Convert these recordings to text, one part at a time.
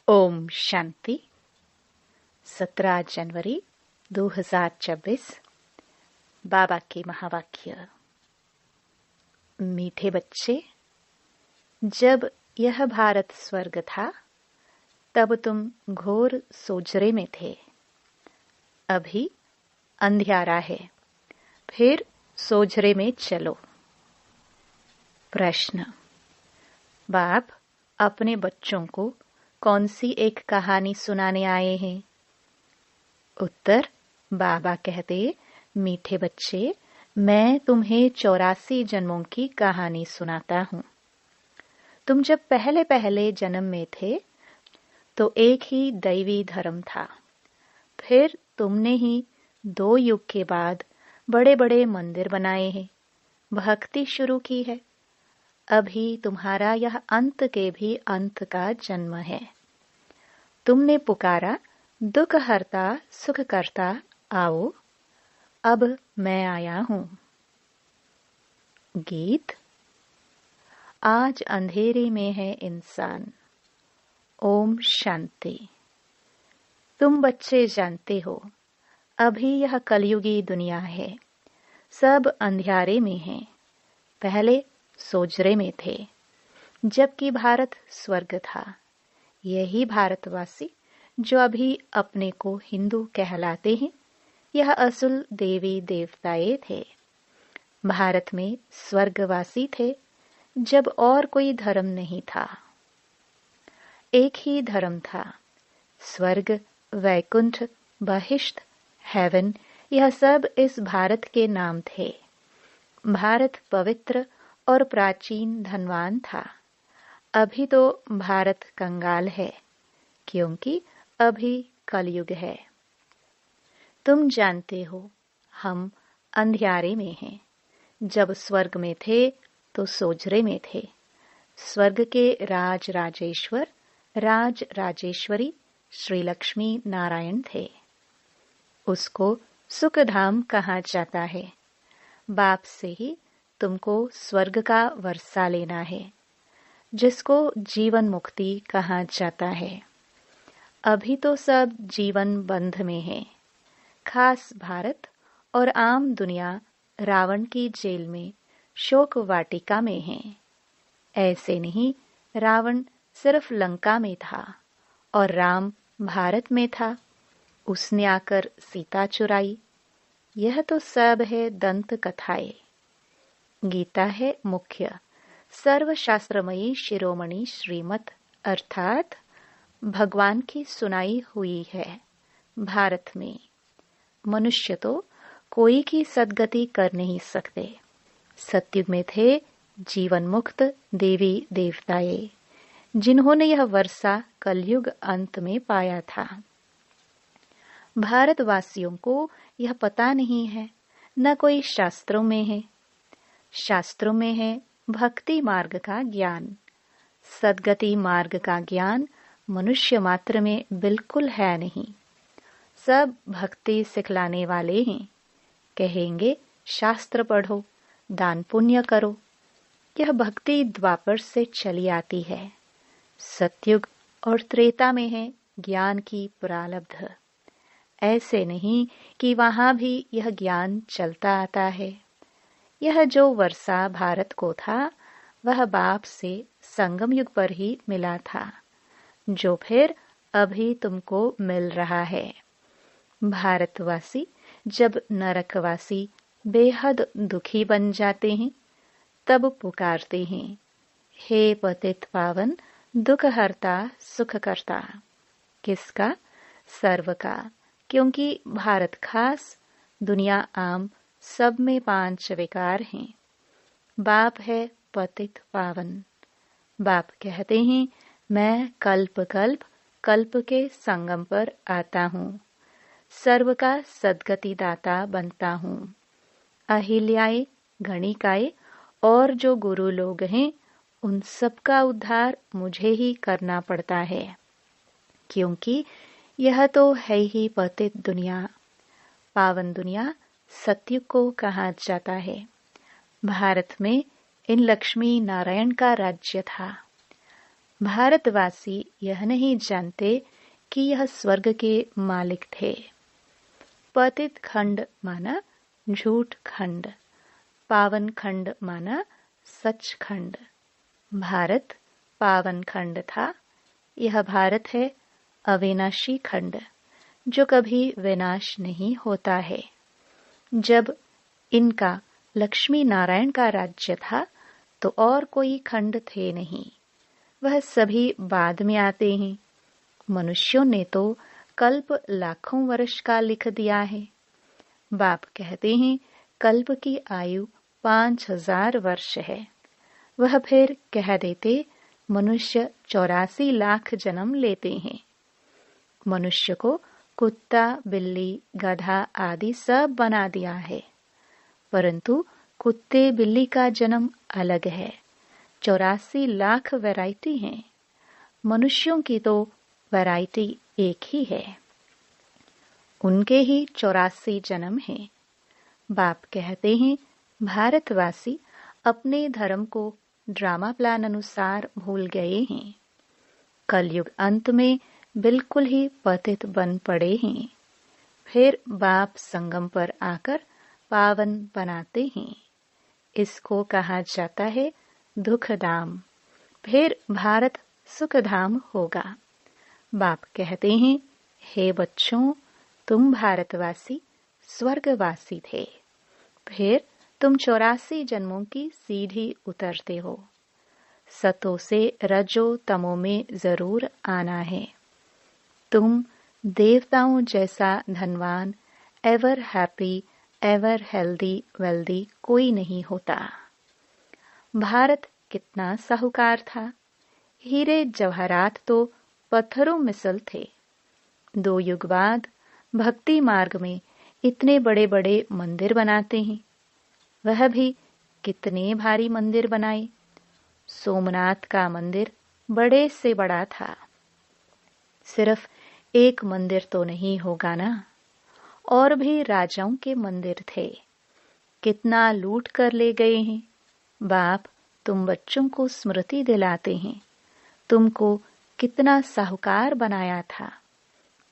ओम शांति। 17 जनवरी 2024। बाबा के महावाक्य। मीठे बच्चे, जब यह भारत स्वर्ग था तब तुम घोर सोजरे में थे। अभी अंधियारा है, फिर सोजरे में चलो। प्रश्न। बाप अपने बच्चों को कौन सी एक कहानी सुनाने आए हैं? उत्तर। बाबा कहते, मीठे बच्चे, मैं तुम्हें 84 जन्मों की कहानी सुनाता हूँ। तुम जब पहले पहले जन्म में थे तो एक ही दैवी धर्म था। फिर तुमने ही 2 युग के बाद बड़े बड़े मंदिर बनाए हैं, भक्ति शुरू की है। अभी तुम्हारा यह अंत के भी अंत का जन्म है। तुमने पुकारा, दुख हरता सुख करता आओ, अब मैं आया हूँ। गीत। आज अंधेरे में है इंसान। ओम शांति। तुम बच्चे जानते हो, अभी यह कलयुगी दुनिया है। सब अंधियारे में हैं। पहले सोजरे में थे, जबकि भारत स्वर्ग था। यही भारतवासी जो अभी अपने को हिंदू कहलाते हैं, यह असुल देवी देवताए थे। भारत में स्वर्गवासी थे जब और कोई धर्म नहीं था। एक ही धर्म था। स्वर्ग, वैकुंठ, बहिष्ठ, हेवन, यह सब इस भारत के नाम थे। भारत पवित्र और प्राचीन धनवान था। अभी तो भारत कंगाल है, क्योंकि अभी कलयुग है। तुम जानते हो, हम अंधियारे में हैं। जब स्वर्ग में थे तो सोजरे में थे। स्वर्ग के राज राजेश्वर, राज राजेश्वरी श्री लक्ष्मी नारायण थे। उसको सुखधाम कहा जाता है। बाप से ही तुमको स्वर्ग का वर्षा लेना है, जिसको जीवन मुक्ति कहा जाता है। अभी तो सब जीवन बंध में है। खास भारत और आम दुनिया रावण की जेल में, शोक वाटिका में है। ऐसे नहीं, रावण सिर्फ लंका में था और राम भारत में था। उसने आकर सीता चुराई। यह तो सब है दंत कथाएं। गीता है मुख्य, सर्वशास्त्रमयी शिरोमणि श्रीमत, अर्थात भगवान की सुनाई हुई है। भारत में मनुष्य तो कोई की सद्गति कर नहीं सकते। सतयुग में थे जीवन मुक्त देवी देवताए, जिन्होंने यह वर्षा कलयुग अंत में पाया था। भारतवासियों को यह पता नहीं है, न कोई शास्त्रों में है। शास्त्रों में है भक्ति मार्ग का ज्ञान। सद्गति मार्ग का ज्ञान मनुष्य मात्र में बिल्कुल है नहीं। सब भक्ति सिखलाने वाले हैं। कहेंगे शास्त्र पढ़ो, दान पुण्य करो। यह भक्ति द्वापर से चली आती है। सतयुग और त्रेता में है ज्ञान की प्रारब्ध। ऐसे नहीं कि वहां भी यह ज्ञान चलता आता है। यह जो वर्षा भारत को था, वह बाप से संगम युग पर ही मिला था, जो फिर अभी तुमको मिल रहा है। भारतवासी जब नरकवासी बेहद दुखी बन जाते हैं, तब पुकारते हैं, हे पतित पावन, दुख हरता सुख करता। किसका? सर्व का, क्योंकि भारत खास, दुनिया आम, सब में 5 विकार हैं। बाप है पतित पावन। बाप कहते हैं, मैं कल्प कल्प कल्प के संगम पर आता हूँ, सर्व का सद्गति दाता बनता हूँ। अहिल्याए, गणिकाए और जो गुरु लोग हैं, उन सबका उद्धार मुझे ही करना पड़ता है, क्योंकि यह तो है ही पतित दुनिया। पावन दुनिया सतयुग को कहा जाता है। भारत में इन लक्ष्मी नारायण का राज्य था। भारतवासी यह नहीं जानते कि यह स्वर्ग के मालिक थे। पतित खंड माना झूठ खंड, पावन खंड माना सच खंड। भारत पावन खंड था। यह भारत है अविनाशी खंड, जो कभी विनाश नहीं होता है। जब इनका लक्ष्मी नारायण का राज्य था तो और कोई खंड थे नहीं, वह सभी बाद में आते हैं। मनुष्यों ने तो कल्प लाखों वर्ष का लिख दिया है। बाप कहते हैं कल्प की आयु 5000 वर्ष है। वह फिर कह देते मनुष्य 84 लाख जन्म लेते हैं। मनुष्य को कुत्ता, बिल्ली, गधा आदि सब बना दिया है, परंतु कुत्ते बिल्ली का जन्म अलग है। 84 लाख वैरायटी हैं। मनुष्यों की तो वैरायटी एक ही है। उनके ही 84 जन्म हैं। बाप कहते हैं भारतवासी अपने धर्म को ड्रामा प्लान अनुसार भूल गए हैं। कलयुग अंत में बिल्कुल ही पतित बन पड़े हैं। फिर बाप संगम पर आकर पावन बनाते हैं। इसको कहा जाता है दुखधाम। फिर भारत सुखधाम होगा। बाप कहते हैं हे बच्चों, तुम भारतवासी स्वर्गवासी थे। फिर तुम 84 जन्मों की सीढ़ी उतरते हो। सतो से रजो तमो में जरूर आना है। तुम देवताओं जैसा धनवान, ever happy, ever healthy wealthy कोई नहीं होता। भारत कितना साहूकार था। हीरे जवाहरात तो पत्थरों मिसल थे। 2 युग बाद भक्ति मार्ग में इतने बड़े बड़े मंदिर बनाते हैं। वह भी कितने भारी मंदिर बनाए। सोमनाथ का मंदिर बड़े से बड़ा था। सिर्फ एक मंदिर तो नहीं होगा ना, और भी राजाओं के मंदिर थे। कितना लूट कर ले गए हैं। बाप तुम बच्चों को स्मृति दिलाते हैं तुमको कितना साहूकार बनाया था।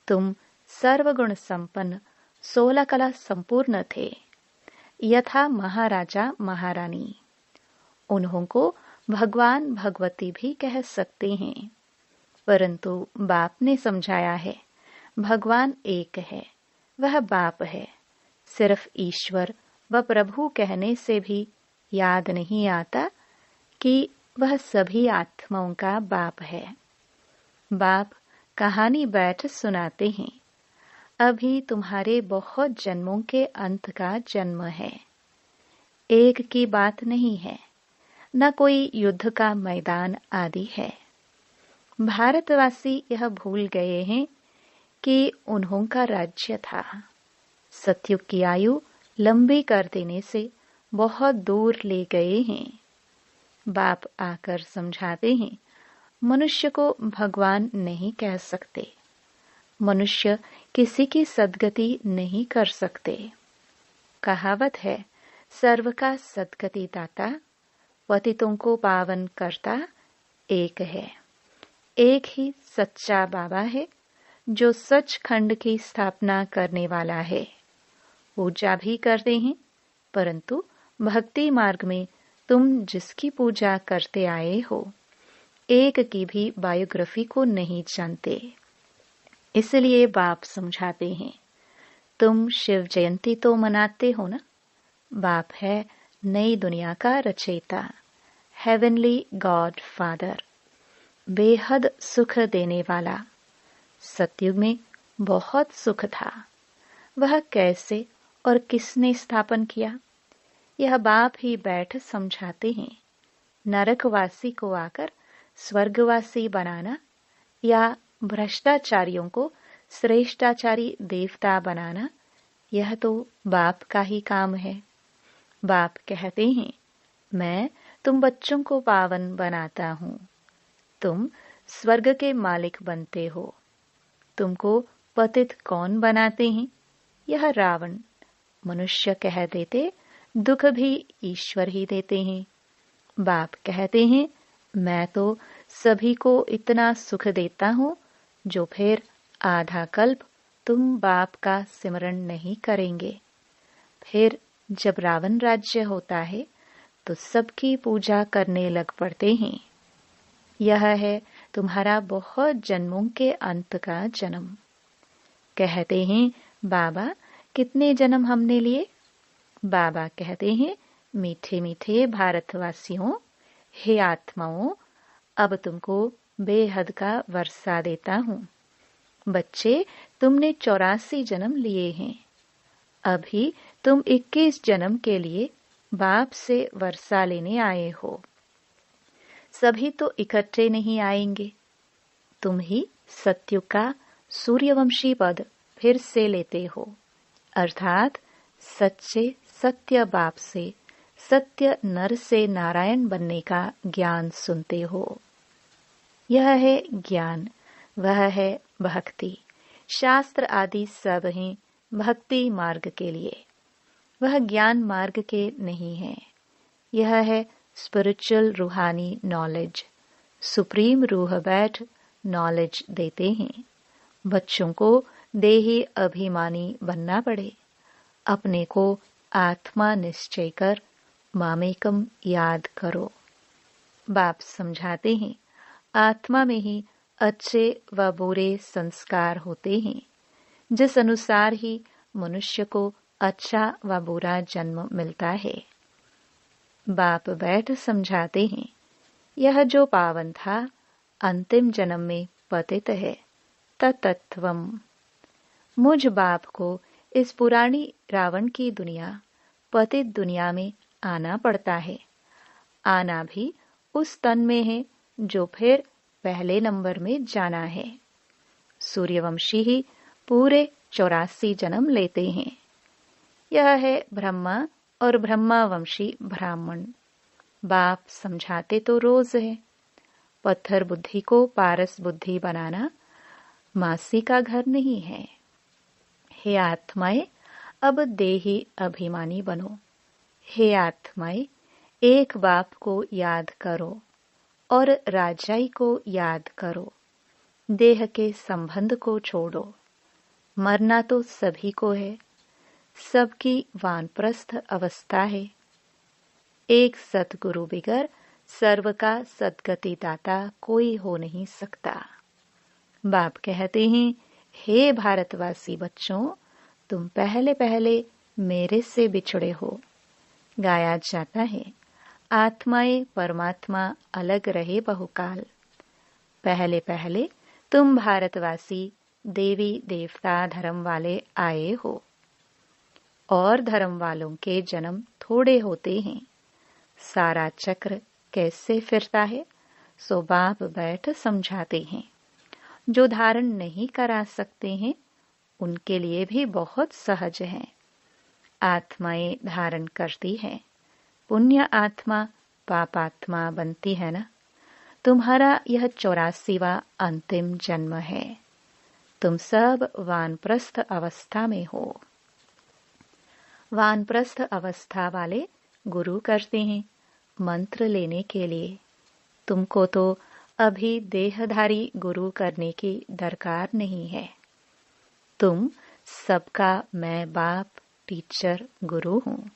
तुम सर्वगुण संपन्न, 16 कला संपूर्ण थे, यथा महाराजा महारानी। उन्हों को भगवान भगवती भी कह सकते हैं, परंतु बाप ने समझाया है भगवान एक है, वह बाप है। सिर्फ ईश्वर व प्रभु कहने से भी याद नहीं आता कि वह सभी आत्माओं का बाप है। बाप कहानी बैठ सुनाते हैं अभी तुम्हारे बहुत जन्मों के अंत का जन्म है। एक की बात नहीं है, न कोई युद्ध का मैदान आदि है। भारतवासी यह भूल गए हैं कि उन्हों का राज्य था। सतयुग की आयु लंबी कर देने से बहुत दूर ले गए हैं। बाप आकर समझाते हैं मनुष्य को भगवान नहीं कह सकते। मनुष्य किसी की सद्गति नहीं कर सकते। कहावत है सर्व का सद्गति दाता, पतितों को पावन करता एक है। एक ही सच्चा बाबा है जो सच खंड की स्थापना करने वाला है। पूजा भी करते हैं, परंतु भक्ति मार्ग में तुम जिसकी पूजा करते आए हो, एक की भी बायोग्राफी को नहीं जानते। इसलिए बाप समझाते हैं तुम शिव जयंती तो मनाते हो ना। बाप है नई दुनिया का रचयिता, हेवनली गॉड फादर, बेहद सुख देने वाला। सतयुग में बहुत सुख था। वह कैसे और किसने स्थापन किया, यह बाप ही बैठ समझाते हैं। नरकवासी को आकर स्वर्गवासी बनाना या भ्रष्टाचारियों को श्रेष्ठाचारी देवता बनाना, यह तो बाप का ही काम है। बाप कहते हैं मैं तुम बच्चों को पावन बनाता हूँ। तुम स्वर्ग के मालिक बनते हो। तुमको पतित कौन बनाते हैं? यह रावण। मनुष्य कह देते दुख भी ईश्वर ही देते हैं। बाप कहते हैं मैं तो सभी को इतना सुख देता हूँ जो फिर आधा कल्प तुम बाप का सिमरण नहीं करेंगे। फिर जब रावण राज्य होता है तो सबकी पूजा करने लग पड़ते हैं। यह है तुम्हारा बहुत जन्मों के अंत का जन्म। कहते हैं बाबा कितने जन्म हमने लिए? बाबा कहते हैं मीठे मीठे भारतवासियों, हे आत्माओं, अब तुमको बेहद का वर्षा देता हूँ। बच्चे, तुमने 84 जन्म लिए हैं। अभी तुम 21 जन्म के लिए बाप से वर्षा लेने आए हो। सभी तो इकट्ठे नहीं आएंगे। तुम ही सत्युग का सूर्यवंशी पद फिर से लेते हो, अर्थात सच्चे सत्य बाप से सत्य नर से नारायण बनने का ज्ञान सुनते हो। यह है ज्ञान, वह है भक्ति। शास्त्र आदि सब हैं भक्ति मार्ग के लिए, वह ज्ञान मार्ग के नहीं है। यह है स्पिरिचुअल रूहानी नॉलेज। सुप्रीम रूह बैठ नॉलेज देते हैं। बच्चों को देही अभिमानी बनना पड़े। अपने को आत्मा निश्चय कर मामेकम याद करो। बाप समझाते हैं आत्मा में ही अच्छे व बुरे संस्कार होते हैं। जिस अनुसार ही मनुष्य को अच्छा व बुरा जन्म मिलता है। बाप बैठ समझाते हैं यह जो पावन था अंतिम जन्म में पतित है। तत्त्वम। मुझ बाप को इस पुरानी रावण की दुनिया पतित दुनिया में आना पड़ता है। आना भी उस तन में है जो फिर पहले नंबर में जाना है। सूर्यवंशी ही पूरे 84 जन्म लेते हैं। यह है ब्रह्मा और ब्रह्मावंशी ब्राह्मण। बाप समझाते तो रोज है। पत्थर बुद्धि को पारस बुद्धि बनाना मासी का घर नहीं है। हे आत्माएं, अब देही अभिमानी बनो। हे आत्माएं, एक बाप को याद करो और राजाई को याद करो। देह के संबंध को छोड़ो। मरना तो सभी को है। सबकी वानप्रस्थ अवस्था है। एक सतगुरु बिगर सर्व का सदगति दाता कोई हो नहीं सकता। बाप कहते हैं हे भारतवासी बच्चों, तुम पहले पहले मेरे से बिछड़े हो। गाया जाता है आत्माएं परमात्मा अलग रहे बहुकाल। पहले पहले तुम भारतवासी देवी देवता धर्म वाले आए हो और धर्म वालों के जन्म थोड़े होते हैं। सारा चक्र कैसे फिरता है सो बाप बैठ समझाते हैं। जो धारण नहीं करा सकते हैं उनके लिए भी बहुत सहज है। आत्माएं धारण करती है। पुण्य आत्मा पापात्मा बनती है ना। तुम्हारा यह 84वां अंतिम जन्म है। तुम सब वानप्रस्थ अवस्था में हो। वानप्रस्थ अवस्था वाले गुरु करते हैं मंत्र लेने के लिए। तुमको तो अभी देहधारी गुरु करने की दरकार नहीं है। तुम सबका मैं बाप टीचर गुरु हूँ।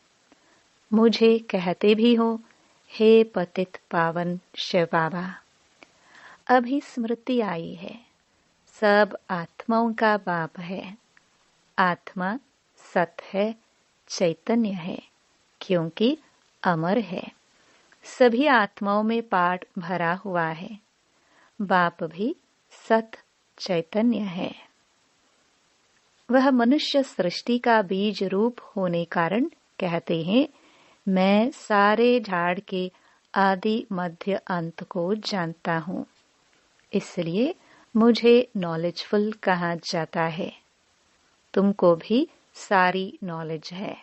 मुझे कहते भी हो हे पतित पावन शिव बाबा। अभी स्मृति आई है सब आत्माओं का बाप है। आत्मा सत है, चैतन्य है, क्योंकि अमर है। सभी आत्माओं में पाठ भरा हुआ है। बाप भी सत चैतन्य है। वह मनुष्य सृष्टि का बीज रूप होने कारण कहते हैं मैं सारे झाड़ के आदि मध्य अंत को जानता हूँ। इसलिए मुझे नॉलेजफुल कहा जाता है। तुमको भी सारी नॉलेज है।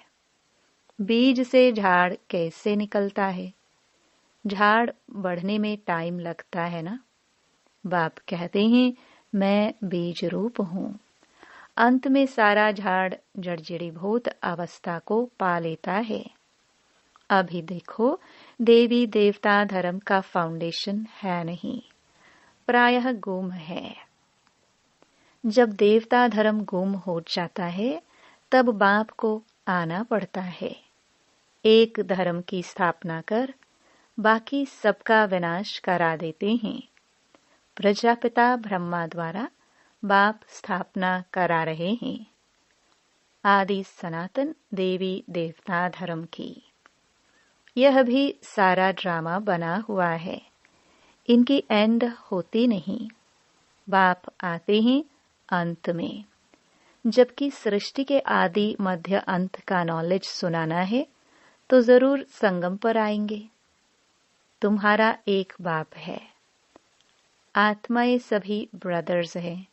बीज से झाड़ कैसे निकलता है? झाड़ बढ़ने में टाइम लगता है ना। बाप कहते हैं मैं बीज रूप हूँ। अंत में सारा झाड़ जड़जड़ीभूत अवस्था को पा लेता है। अभी देखो देवी देवता धर्म का फाउंडेशन है नहीं। प्रायः गुम है। जब देवता धर्म गुम हो जाता है तब बाप को आना पड़ता है। एक धर्म की स्थापना कर बाकी सबका विनाश करा देते हैं। प्रजापिता ब्रह्मा द्वारा बाप स्थापना करा रहे हैं आदि सनातन देवी देवता धर्म की। यह भी सारा ड्रामा बना हुआ है। इनकी एंड होती नहीं। बाप आते हैं अंत में। जबकि सृष्टि के आदि मध्य अंत का नॉलेज सुनाना है तो जरूर संगम पर आएंगे। तुम्हारा एक बाप है। आत्माएं सभी ब्रदर्स हैं,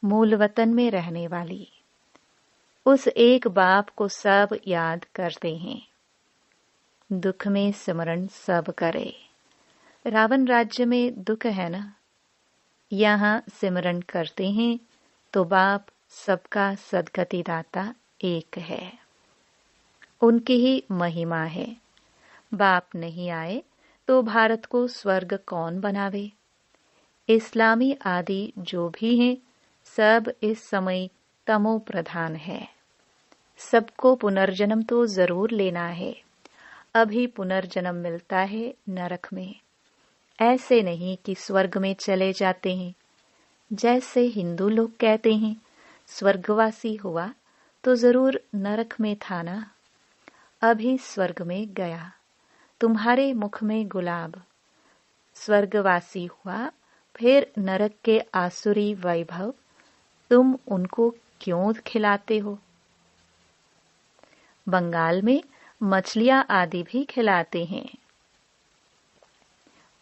मूल वतन में रहने वाली। उस एक बाप को सब याद करते हैं। दुख में स्मरण सब करे। रावण राज्य में दुख है ना, यहाँ सिमरन करते हैं तो बाप सबका सदगति दाता एक है। उनकी ही महिमा है। बाप नहीं आए तो भारत को स्वर्ग कौन बनावे। इस्लामी आदि जो भी हैं सब इस समय तमो प्रधान है। सबको पुनर्जन्म तो जरूर लेना है। अभी पुनर्जन्म मिलता है नरक में। ऐसे नहीं कि स्वर्ग में चले जाते हैं। जैसे हिंदू लोग कहते हैं स्वर्गवासी हुआ तो जरूर नरक में था ना। अभी स्वर्ग में गया, तुम्हारे मुख में गुलाब। स्वर्गवासी हुआ फिर नरक के आसुरी वैभव तुम उनको क्यों खिलाते हो। बंगाल में मछलियां आदि भी खिलाते हैं।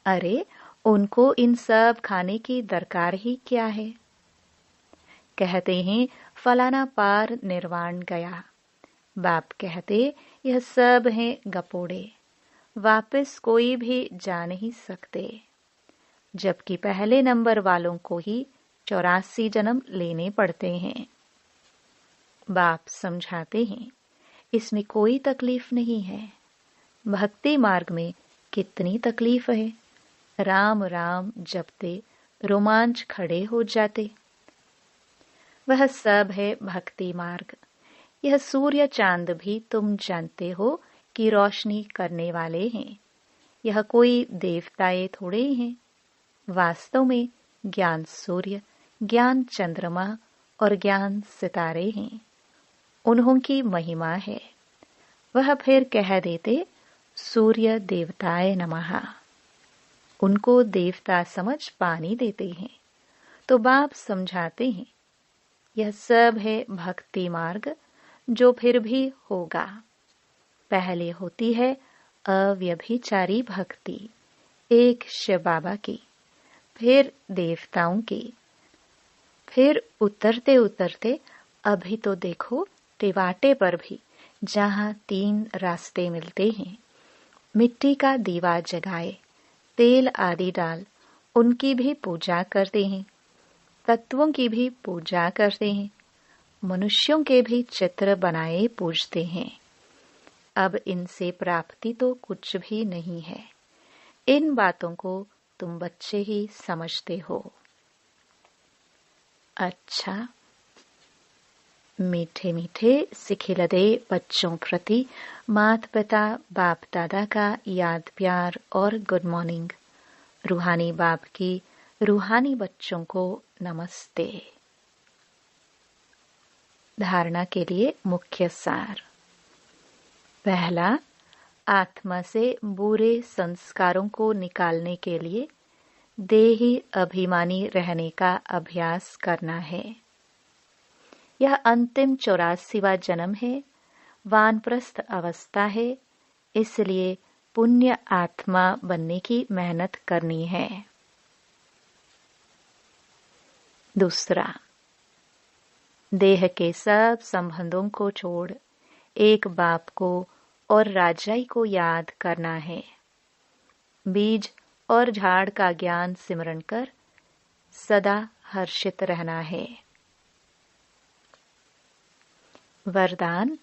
अरे उनको इन सब खाने की दरकार ही क्या है। कहते हैं फलाना पार निर्वाण गया। बाप कहते यह सब हैं गपोड़े, वापस कोई भी जा नहीं सकते। जबकि पहले नंबर वालों को ही 84 जन्म लेने पड़ते हैं। बाप समझाते हैं इसमें कोई तकलीफ नहीं है। भक्ति मार्ग में कितनी तकलीफ है। राम राम जपते रोमांच खड़े हो जाते। वह सब है भक्ति मार्ग। यह सूर्य चांद भी तुम जानते हो कि रोशनी करने वाले हैं। यह कोई देवताएं थोड़े ही हैं। वास्तव में ज्ञान सूर्य, ज्ञान चंद्रमा और ज्ञान सितारे हैं। उन्हों की महिमा है। वह फिर कह देते सूर्य देवताय नमः। उनको देवता समझ पानी देते हैं। तो बाप समझाते हैं यह सब है भक्ति मार्ग जो फिर भी होगा। पहले होती है अव्यभिचारी भक्ति एक शिव बाबा की, फिर देवताओं की, फिर उतरते उतरते अभी तो देखो टिवाटे पर भी जहां 3 रास्ते मिलते हैं, मिट्टी का दीवा जगाए, तेल आदि डाल उनकी भी पूजा करते हैं। तत्वों की भी पूजा करते हैं। मनुष्यों के भी चित्र बनाए पूजते हैं। अब इनसे प्राप्ति तो कुछ भी नहीं है। इन बातों को तुम बच्चे ही समझते हो। अच्छा, मीठे मीठे सिखिलदे बच्चों प्रति माता पिता बाप दादा का याद प्यार और गुड मॉर्निंग। रूहानी बाप की रूहानी बच्चों को नमस्ते। धारणा के लिए मुख्य सार। पहला, आत्मा से बुरे संस्कारों को निकालने के लिए देही अभिमानी रहने का अभ्यास करना है। यह अंतिम 84वां जन्म है, वानप्रस्थ अवस्था है, इसलिए पुण्य आत्मा बनने की मेहनत करनी है। दूसरा, देह के सब संबंधों को छोड़ एक बाप को और राजाई को याद करना है। बीज और झाड़ का ज्ञान सिमरण कर सदा हर्षित रहना है। वरदान,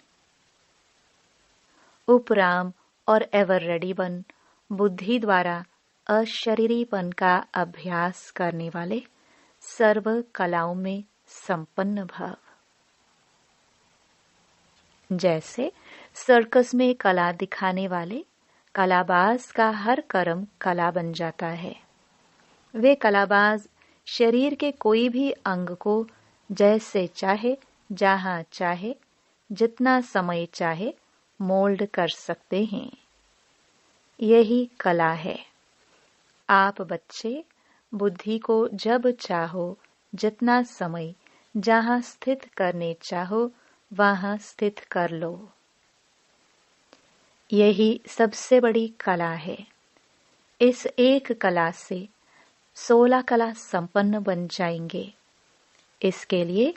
उपराम और एवर रेडी बन बुद्धि द्वारा अशरीरीपन का अभ्यास करने वाले सर्व कलाओं में संपन्न भव। जैसे सर्कस में कला दिखाने वाले कलाबाज का हर कर्म कला बन जाता है। वे कलाबाज शरीर के कोई भी अंग को जैसे चाहे, जहां चाहे, जितना समय चाहे मोल्ड कर सकते हैं। यही कला है। आप बच्चे बुद्धि को जब चाहो, जितना समय, जहां स्थित करने चाहो वहां स्थित कर लो। यही सबसे बड़ी कला है। इस एक कला से 16 कला संपन्न बन जाएंगे। इसके लिए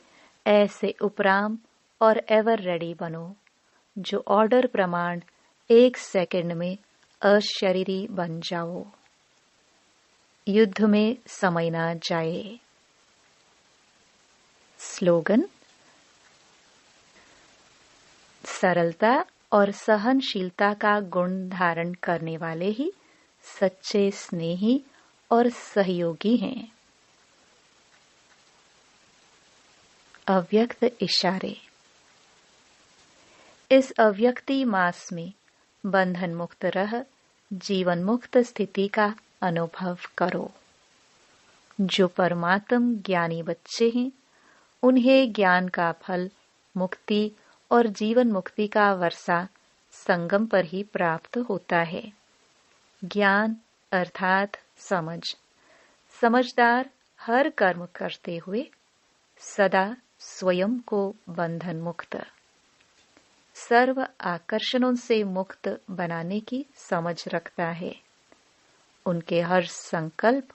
ऐसे उपराम और एवर रेडी बनो जो ऑर्डर प्रमाण 1 सेकंड में अशरीरी बन जाओ। युद्ध में समय ना जाए। स्लोगन: सरलता और सहनशीलता का गुण धारण करने वाले ही सच्चे स्नेही और सहयोगी हैं। अव्यक्त इशारे। इस अव्यक्ति मास में बंधन मुक्त रह जीवन मुक्त स्थिति का अनुभव करो। जो परमात्म ज्ञानी बच्चे हैं उन्हें ज्ञान का फल मुक्ति और जीवन मुक्ति का वर्षा संगम पर ही प्राप्त होता है। ज्ञान अर्थात समझ। समझदार हर कर्म करते हुए सदा स्वयं को बंधन मुक्त, सर्व आकर्षणों से मुक्त बनाने की समझ रखता है। उनके हर संकल्प,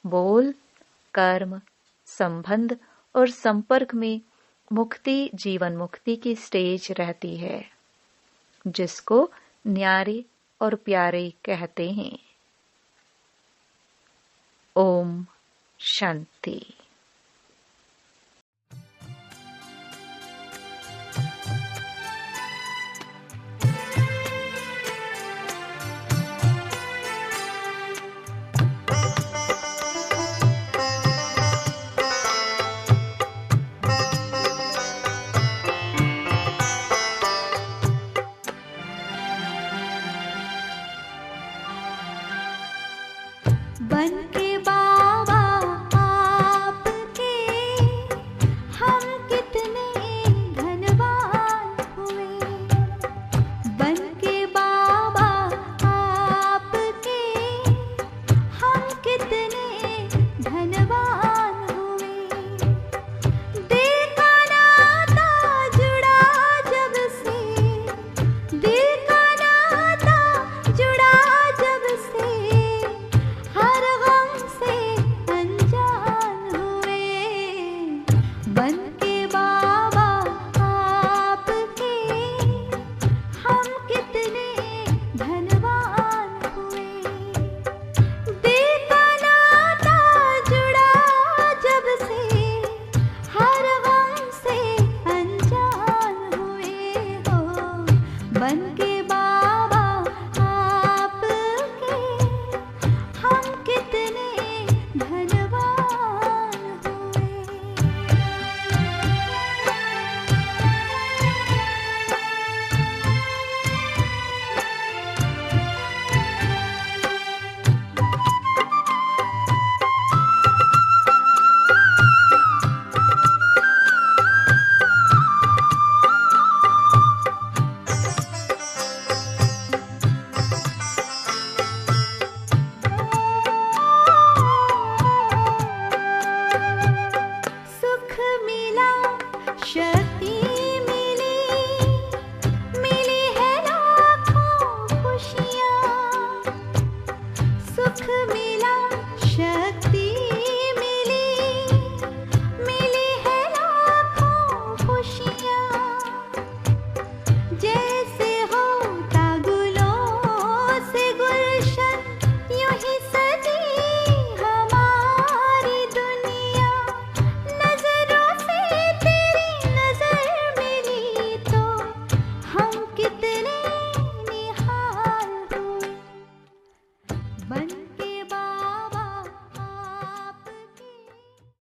बोल, कर्म, संबंध और संपर्क में मुक्ति जीवन मुक्ति की स्टेज रहती है, जिसको न्यारे और प्यारे कहते हैं। ओम शांति।